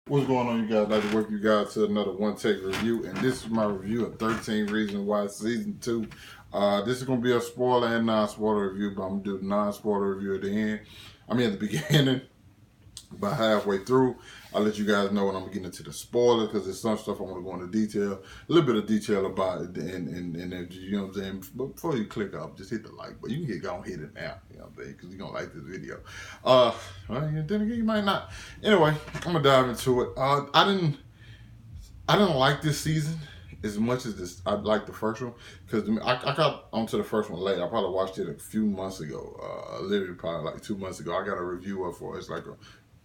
What's going on, you guys? I'd like to welcome you guys to another One Take review, and this is my review of 13 Reasons Why Season 2. This is going to be a spoiler and non-spoiler review, but I'm going to do the non-spoiler review at the end. I mean, at the beginning, about halfway through, I'll let you guys know when I'm getting into the spoiler, because there's some stuff I want to go into detail, a little bit of detail about it, and you know what I'm saying? But before you click off, just hit the like button. You can go and hit it now, you know what I'm saying? Because you're going to like this video. Well, then again, you might not. Anyway, I'm going to dive into it. I didn't like this season as much as I liked the first one, because I got onto the first one late. I probably watched it a few months ago, literally probably like 2 months ago. I got a review up for it. It's like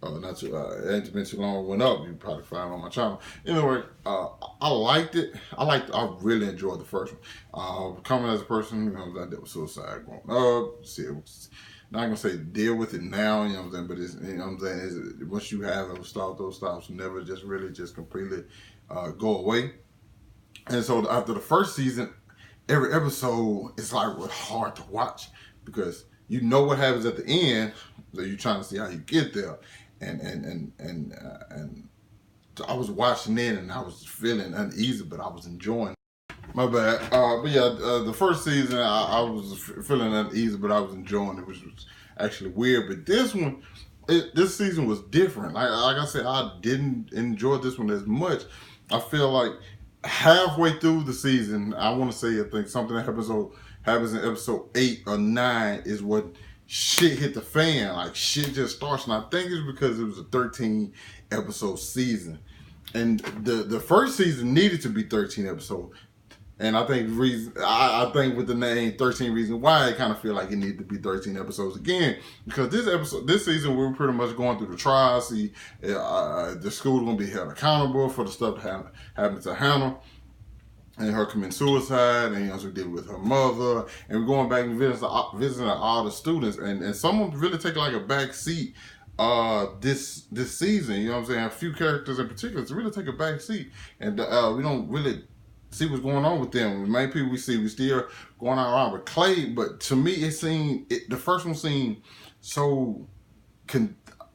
not too, it ain't been too long. It went up. You probably find it on my channel. Anyway, I liked it. I really enjoyed the first one. Coming as a person, you know, that dealt with suicide growing up. Not gonna say deal with it now, you know what I'm saying, but it's, you know what I'm saying, once you have those thoughts never just really just completely go away. And so after the first season, every episode is like hard to watch, because you know what happens at the end, so you're trying to see how you get there. And I was watching it and I was feeling uneasy, but I was enjoying it. My bad. But yeah, the first season I was feeling uneasy, but I was enjoying it, which was actually weird. But this one, this season was different. Like I said, I didn't enjoy this one as much. I feel like halfway through the season, I want to say, I think something that happens in episode 8 or 9 is what shit hit the fan. Like shit just starts, and I think it's because it was a 13 episode season, and the first season needed to be 13 episodes. And I think I think with the name 13 Reasons Why, I kind of feel like it needed to be 13 episodes again, because this season, we were pretty much going through the trials. See, the school's gonna be held accountable for the stuff that happened to Hannah, and her committing suicide, and you know, so we did with her mother, and we're going back and visiting all the students, and someone really take like a back seat this season. You know what I'm saying? A few characters in particular to really take a back seat, and we don't really see what's going on with them. The main people we still going around with Clay, but to me the first one seemed so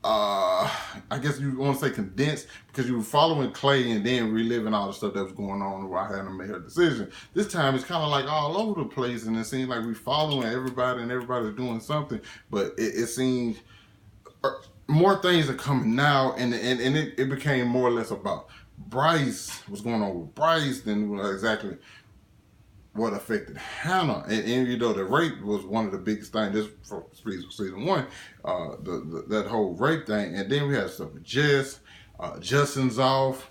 I guess you want to say condensed, because you were following Clay and then reliving all the stuff that was going on while Hannah made her decision. This time it's kind of like all over the place, and it seems like we're following everybody and everybody's doing something, but it seems more things are coming now, and it became more or less about Bryce, what's going on with Bryce, than exactly what affected Hannah. And you know, the rape was one of the biggest things this for season 1, that whole rape thing. And then we had stuff with Justin's off,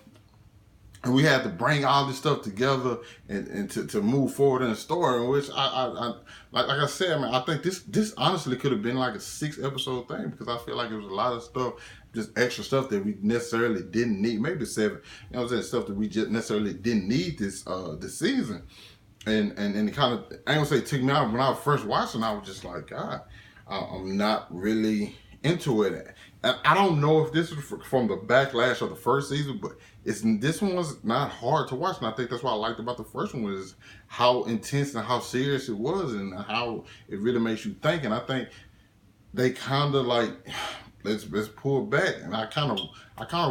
and we had to bring all this stuff together and to move forward in the story. In which like I said, man, I think this honestly could have been like a 6 episode thing, because I feel like it was a lot of stuff, just extra stuff that we necessarily didn't need. Maybe 7, you know what I'm saying, stuff that we just necessarily didn't need this season. And it kind of, I ain't gonna say it took me out. When I was first watching, I was just like, God, I'm not really into it. And I don't know if this was from the backlash of the first season, but this one was not hard to watch. And I think that's what I liked about the first one, was how intense and how serious it was, and how it really makes you think. And I think they kind of like, let's pull back. And I kind of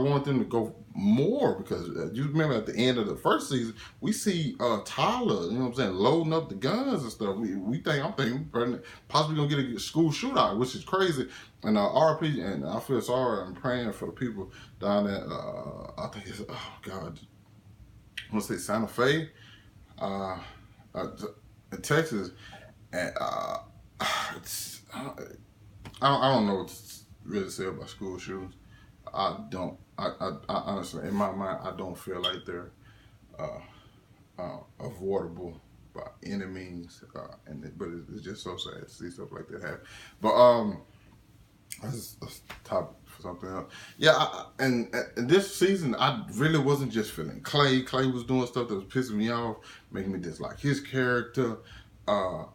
want them to go more, because you remember at the end of the first season, we see Tyler, you know what I'm saying, loading up the guns and stuff. I'm thinking we're possibly gonna get a school shootout, which is crazy. And RP, and I feel sorry. I'm praying for the people down there. I think it's, oh God, I want to say Santa Fe, in Texas, and I don't know what to really say about school shootings. I honestly, in my mind, I don't feel like they're avoidable by any means. But it's just so sad to see stuff like that happen. But that's topic for something else. Yeah, and this season, I really wasn't just feeling Clay. Clay was doing stuff that was pissing me off, making me dislike his character. And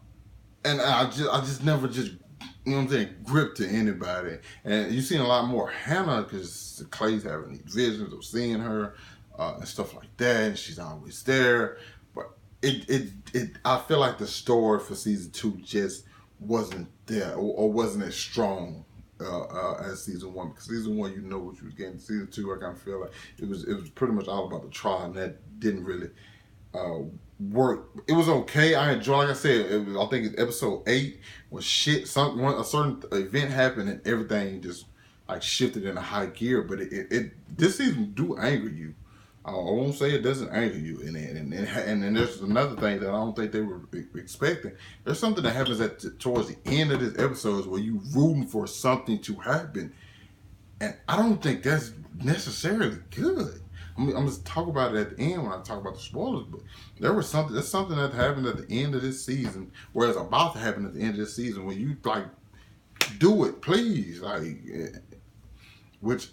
I just never just, you know what I'm saying, grip to anybody. And you've seen a lot more Hannah, because Clay's having these visions of seeing her and stuff like that, and she's always there. But I feel like the story for season 2 just wasn't there, or wasn't as strong as season 1, because season 1 you know what you was getting. Season 2 I kind of feel like it was pretty much all about the trial, and that didn't really work. It was okay. I enjoyed, like I said, I think it's episode 8 when a certain event happened and everything just like shifted in a high gear. But this season do anger you. I won't say it doesn't anger you, and then there's another thing that I don't think they were expecting. There's something that happens towards the end of this episode where you rooting for something to happen, and I don't think that's necessarily good. I'm gonna talk about it at the end when I talk about the spoilers, but there's something that happened at the end of this season, where it's about to happen at the end of this season, where you like, do it, please, like, which.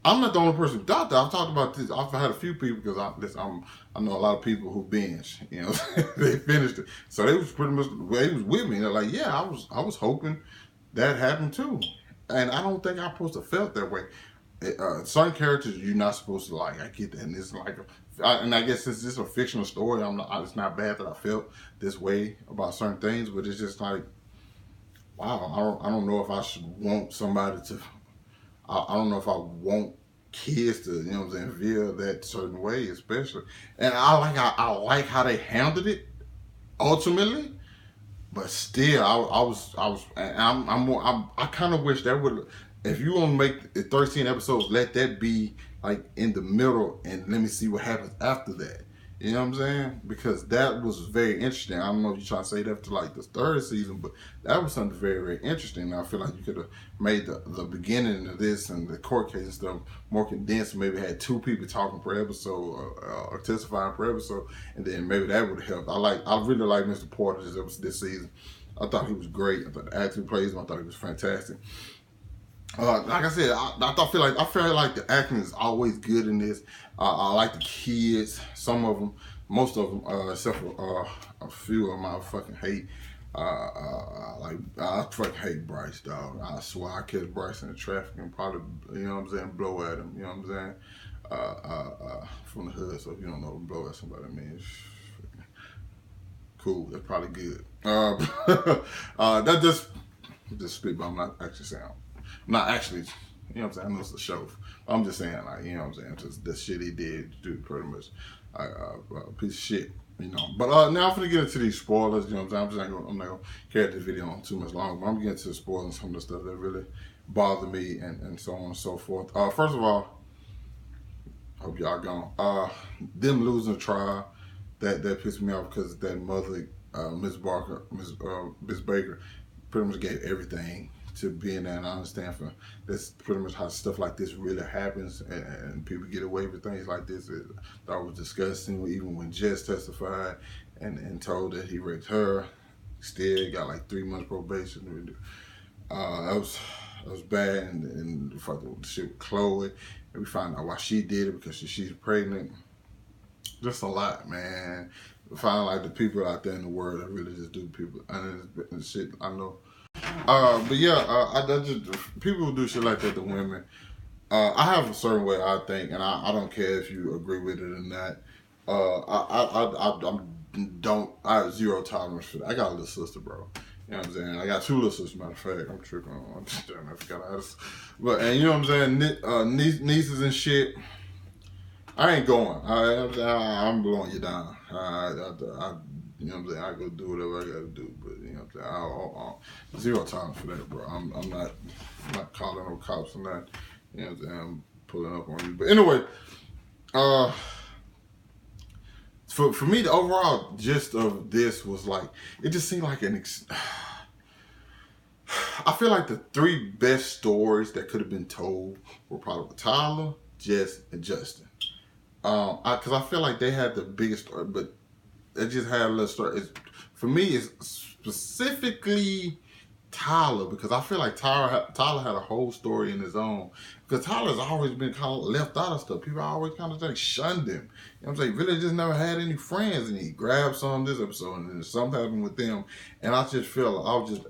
I'm not the only person who thought that. I've talked about this. I've had a few people, because I know a lot of people who binge. You know, they finished it, so they was pretty much they was with me. They're like, yeah, I was hoping that happened too, and I don't think I'm supposed to felt that way. Certain characters you're not supposed to like. I get that, and it's like, and I guess since it's a fictional story, it's not bad that I felt this way about certain things, but it's just like, wow, I don't know if I should want somebody to. I don't know if I want kids to, you know what I'm saying, feel that certain way, especially. And I like how they handled it ultimately, but still, I kind of wish that would, if you want to make 13 episodes, let that be like in the middle, and let me see what happens after that. You know what I'm saying? Because that was very interesting. I don't know if you're trying to say that to like the 3rd season, but that was something very, very interesting. And I feel like you could have made the beginning of this and the court case and stuff more condensed. Maybe had 2 people talking per episode or testifying per episode, and then maybe that would have helped. I really like Mr. Porter this season. I thought he was great. I thought the acting plays him. I thought he was fantastic. Like I said, I feel like the acting is always good in this. I like the kids, some of them, most of them, except for a few of them I fucking hate. I fucking hate Bryce, dog. I swear I catch Bryce in the traffic and probably, you know what I'm saying, blow at him. You know what I'm saying? From the hood, so if you don't know, blow at somebody, I mean, it's cool. That's probably good. That just spit, but I'm not actually saying. Not actually, you know what I'm saying, I know it's a show. I'm just saying, like, you know what I'm saying, just the shit he did do pretty much a piece of shit, you know. But now I'm gonna get into these spoilers, you know what I'm saying. I'm not gonna carry this video on too much longer, but I'm getting into the spoilers and some of the stuff that really bother me and so on and so forth. First of all, hope y'all gone. Them losing the trial, that pissed me off, because that mother, Miss Baker, pretty much gave everything to be in there, and I understand that's pretty much how stuff like this really happens, and people get away with things like this. That was disgusting. Even when Jess testified and told that he raped her, still got like 3 months probation. That was bad, and the fucking shit with Chloe, and we found out why she did it, because she's pregnant. Just a lot, man. We find like the people out there in the world that really just do people and shit. I know. But yeah, I just, people who do shit like that to women, I have a certain way I think, and I don't care if you agree with it or not. I have zero tolerance for that. I got a little sister, bro. You know what I'm saying? I got 2 little sisters, matter of fact. I'm tripping on. I forgot how to. But, and you know what I'm saying? Nieces and shit. I ain't going. I'm blowing you down. You know what I'm saying? I go do whatever I gotta do, but you know what I'm saying? Zero time for that, bro. I'm not calling no cops or that. You know what I'm saying? I'm pulling up on you. But anyway, for me, the overall gist of this was like, it just seemed like I feel like the 3 best stories that could have been told were probably Tyler, Jess, and Justin. Because I feel like they had the biggest story, but it just had a little story. For me, it's specifically Tyler, because I feel like Tyler had a whole story in his own. Because Tyler's always been kind of left out of stuff. People always kind of like shunned him. You know what I'm saying? Really just never had any friends, and he grabbed some this episode, and then something happened with them. And I just feel,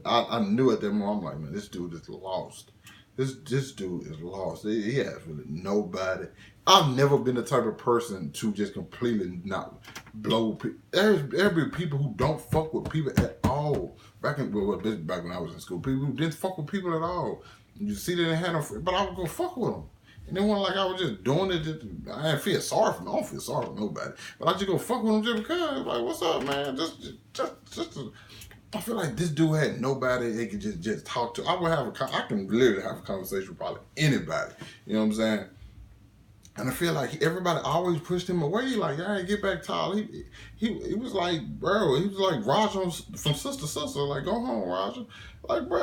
I knew at that moment, I'm like, man, this dude is lost. This dude is lost. He has really nobody. I've never been the type of person to just completely not blow people. There be people who don't fuck with people at all. Back when I was in school, people who didn't fuck with people at all. You see that they had no friends, but I would go fuck with them. And it wasn't like I was just doing it. I didn't feel sorry for them. I don't feel sorry for nobody. But I just go fuck with them just because. Like, what's up, man? I feel like this dude had nobody they could just talk to. I can literally have a conversation with probably anybody. You know what I'm saying? And I feel like everybody always pushed him away. Like, hey, get back, Tyler. He was like, bro, he was like Roger from Sister Sister. Like, go home, Roger. Like, bro,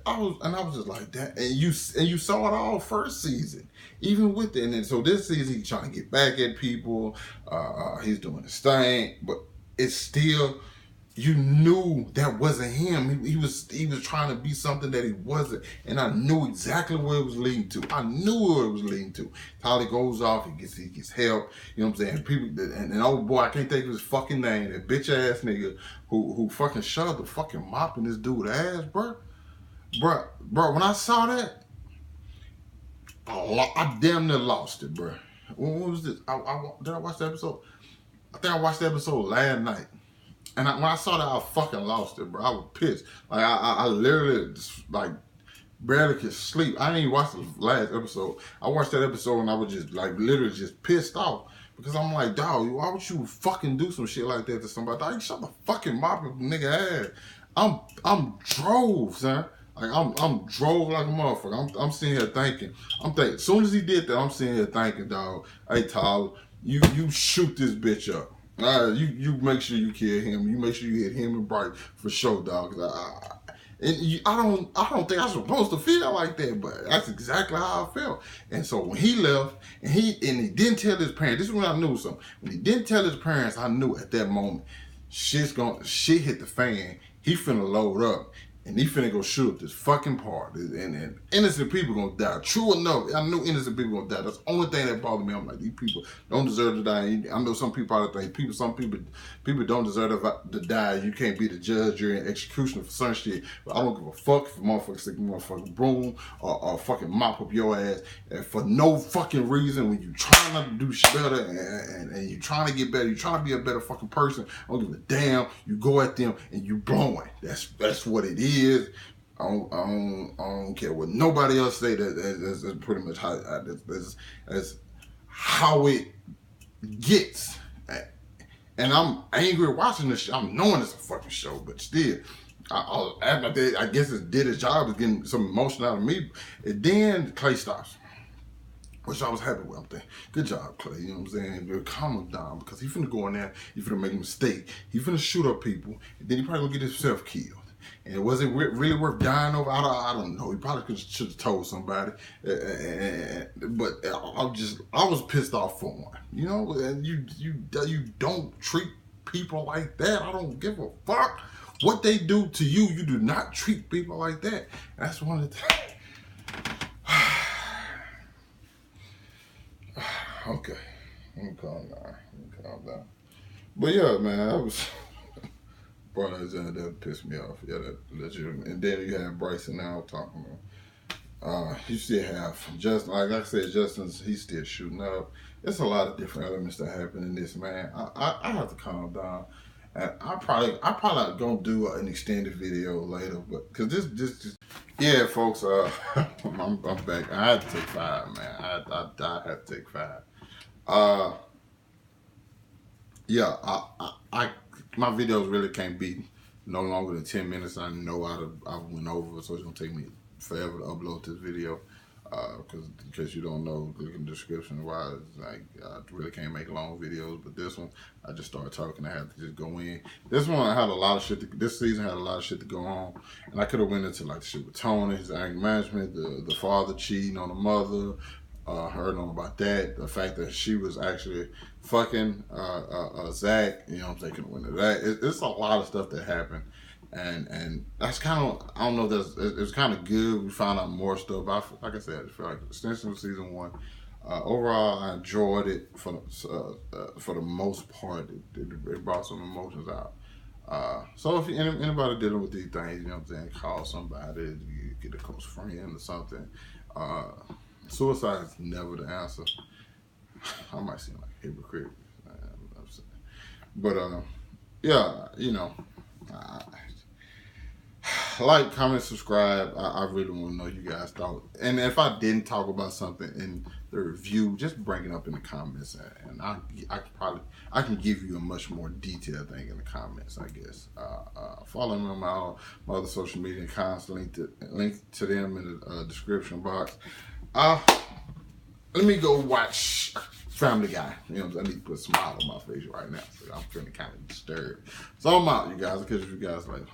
I was just like that. And you saw it all first season, even with it. And then so this season he's trying to get back at people. He's doing his thing, but it's still. You knew that wasn't him. He was trying to be something that he wasn't, and I knew exactly where it was leading to. I knew where it was leading to. Tyler goes off. He gets help. You know what I'm saying? People and old boy, I can't think of his fucking name. That bitch ass nigga who fucking shoved the fucking mop in this dude's ass, bro. When I saw that, I damn near lost it, bro. When was this? Did I watch the episode? I think I watched the episode last night. And when I saw that, I fucking lost it, bro. I was pissed. Like, I literally, just, like, barely could sleep. I didn't even watch the last episode. I watched that episode and I was just, like, literally just pissed off. Because I'm like, dog, why would you fucking do some shit like that to somebody? Dog, you shut the fucking mop up nigga ass. I'm drove, son. Like, I'm drove like a motherfucker. I'm sitting here thinking. As soon as he did that, I'm sitting here thinking, dog, hey, Tyler, you shoot this bitch up. You make sure you kill him. You make sure you hit him and Bright for sure, dog. I don't think I'm supposed to feel like that, but that's exactly how I felt. And so when he left, and he didn't tell his parents. This is when I knew something. When he didn't tell his parents, I knew at that moment shit hit the fan. He finna load up. And he finna go shoot up this fucking part. And innocent people gonna die. True enough, I knew innocent people gonna die. That's the only thing that bothered me. I'm like, these people don't deserve to die. I know some people probably think some people don't deserve to die. You can't be the judge, jury, and executioner for some shit. But I don't give a fuck if a motherfucker stick a motherfucking broom or fucking mop up your ass and for no fucking reason when you trying not to do shit better and you trying to get better, you trying to be a better fucking person. I don't give a damn. You go at them and you blowing. That's what it is. I don't care what nobody else say. That's pretty much that's how it gets. And I'm angry watching this shit. I'm knowing it's a fucking show, but still, I guess it did its job of getting some emotion out of me. And then Clay stops, which I was happy with. I'm thinking, good job, Clay. You know what I'm saying? Calm him down because he finna go in there, he finna make a mistake, he finna shoot up people, and then he probably gonna get himself killed. And was it really worth dying over? I don't know. He probably should have told somebody. But I was pissed off for him. You know, and you don't treat people like that. I don't give a fuck what they do to you. You do not treat people like that. That's one of the things. Okay, let me calm down. But yeah, man, I was. Bro, that pissed me off. Yeah, that you. And then you have Bryson now talking about. You still have Justin. Like I said, Justin's he's still shooting up. There's a lot of different elements that happen in this, man. I have to calm down. And I probably gonna do an extended video later, but cause this yeah, folks. I'm back. I had to take 5, man. I had to take 5. Yeah, I my videos really can't be no longer than 10 minutes. I know I went over, so it's gonna take me forever to upload this video. Because in case you don't know, look in the description why like I really can't make long videos. But this one, I just started talking. I had to just go in. This one, I had a lot of shit. This season had a lot of shit to go on, and I could have went into like the shit with Tony, his anger management, the father cheating on the mother. Heard on about that. The fact that she was actually fucking Zach. You know what I'm saying? Went into that. It's a lot of stuff that happened. And that's kind of, I don't know, it's kind of good. We found out more stuff. Like I said, I feel like the extension of season 1. Overall, I enjoyed it for the most part. It brought some emotions out. So if anybody dealing with these things, you know what I'm saying, call somebody, you get a close friend or something. Suicide is never the answer. I might seem like a hypocrite. But yeah, you know. like, comment, subscribe. I really want to know you guys thought. And if I didn't talk about something in the review, just bring it up in the comments, and I can give you a much more detailed thing in the comments, I guess. Follow me on my other social media accounts. Link to them in the description box. Let me go watch Family Guy. You know, I need to put a smile on my face right now. So I'm feeling kind of disturbed. So I'm out, you guys. I'll catch you guys later.